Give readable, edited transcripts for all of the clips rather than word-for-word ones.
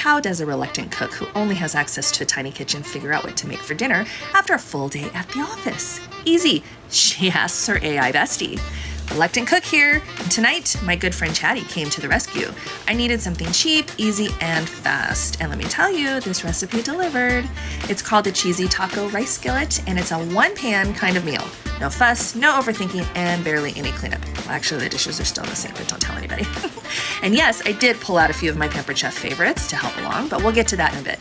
how does a reluctant cook who only has access to a tiny kitchen figure out what to make for dinner after a full day at the office? Easy. She asks her AI bestie. Reluctant cook here, and tonight my good friend Chatty came to the rescue. I needed something cheap, easy, and fast, and let me tell you, this recipe delivered. It's called the cheesy taco rice skillet, and it's a one-pan kind of meal. No fuss, no overthinking, and barely any cleanup. Well, actually, the dishes are still in the sink, but don't tell anybody. And yes, I did pull out a few of my Pampered Chef favorites to help along, but we'll get to that in a bit.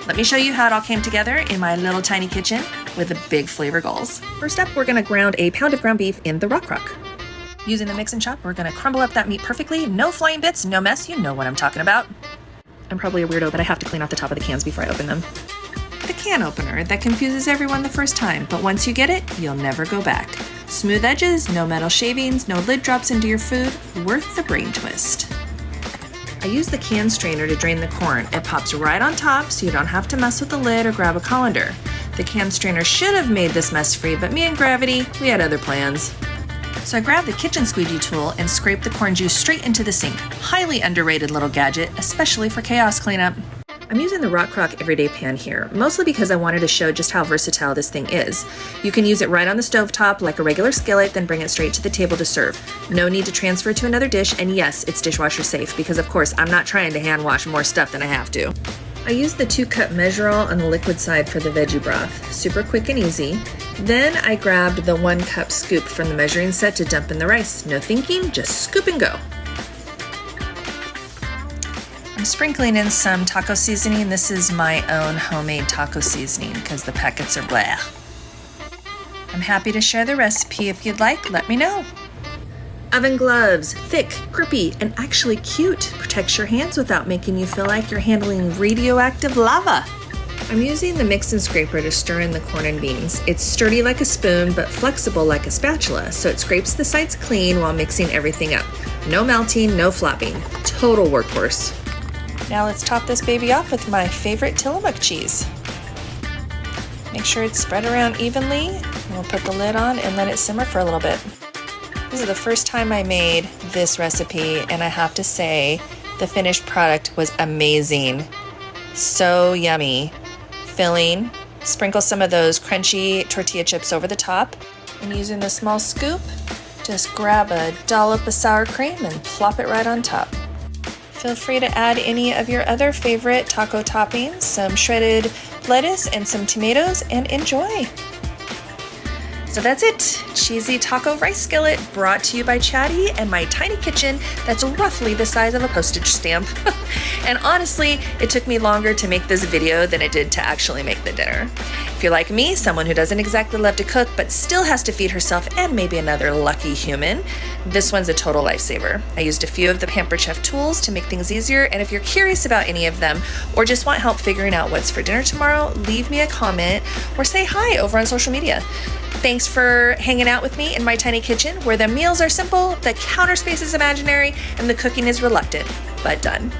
Let me show you how it all came together in my little tiny kitchen with the big flavor goals. First up, we're gonna ground a pound of ground beef in the rock crock. Using the mix and chop, we're gonna crumble up that meat perfectly. No flying bits, no mess, you know what I'm talking about. I'm probably a weirdo, but I have to clean off the top of the cans before I open them. The can opener that confuses everyone the first time, but once you get it, you'll never go back. Smooth edges, no metal shavings, no lid drops into your food, worth the brain twist. I use the can strainer to drain the corn. It pops right on top so you don't have to mess with the lid or grab a colander. The can strainer should have made this mess free, but me and Gravity, we had other plans. So I grabbed the kitchen squeegee tool and scraped the corn juice straight into the sink. Highly underrated little gadget, especially for chaos cleanup. I'm using the Rock Crock Everyday Pan here, mostly because I wanted to show just how versatile this thing is. You can use it right on the stovetop like a regular skillet, then bring it straight to the table to serve. No need to transfer to another dish, and yes, it's dishwasher safe, because of course I'm not trying to hand wash more stuff than I have to. I used the 2-cup measure-all on the liquid side for the veggie broth. Super quick and easy. Then I grabbed the 1-cup scoop from the measuring set to dump in the rice. No thinking, just scoop and go. I'm sprinkling in some taco seasoning. This is my own homemade taco seasoning because the packets are blah. I'm happy to share the recipe. If you'd like, let me know. Oven gloves, thick, grippy, and actually cute. Protects your hands without making you feel like you're handling radioactive lava. I'm using the mix and scraper to stir in the corn and beans. It's sturdy like a spoon, but flexible like a spatula, so it scrapes the sides clean while mixing everything up. No melting, no flopping. Total workhorse. Now let's top this baby off with my favorite Tillamook cheese. Make sure it's spread around evenly, and we'll put the lid on and let it simmer for a little bit. This is the first time I made this recipe, and I have to say the finished product was amazing. So yummy. Filling. Sprinkle some of those crunchy tortilla chips over the top, and using the small scoop, just grab a dollop of sour cream and plop it right on top. Feel free to add any of your other favorite taco toppings, some shredded lettuce and some tomatoes, and enjoy. So that's it, cheesy taco rice skillet brought to you by Chatty and my tiny kitchen that's roughly the size of a postage stamp. And honestly, it took me longer to make this video than it did to actually make the dinner. If you're like me, someone who doesn't exactly love to cook but still has to feed herself and maybe another lucky human, this one's a total lifesaver. I used a few of the Pampered Chef tools to make things easier, and if you're curious about any of them or just want help figuring out what's for dinner tomorrow, leave me a comment or say hi over on social media. Thanks for hanging out with me in my tiny kitchen where the meals are simple, the counter space is imaginary, and the cooking is reluctant, but done.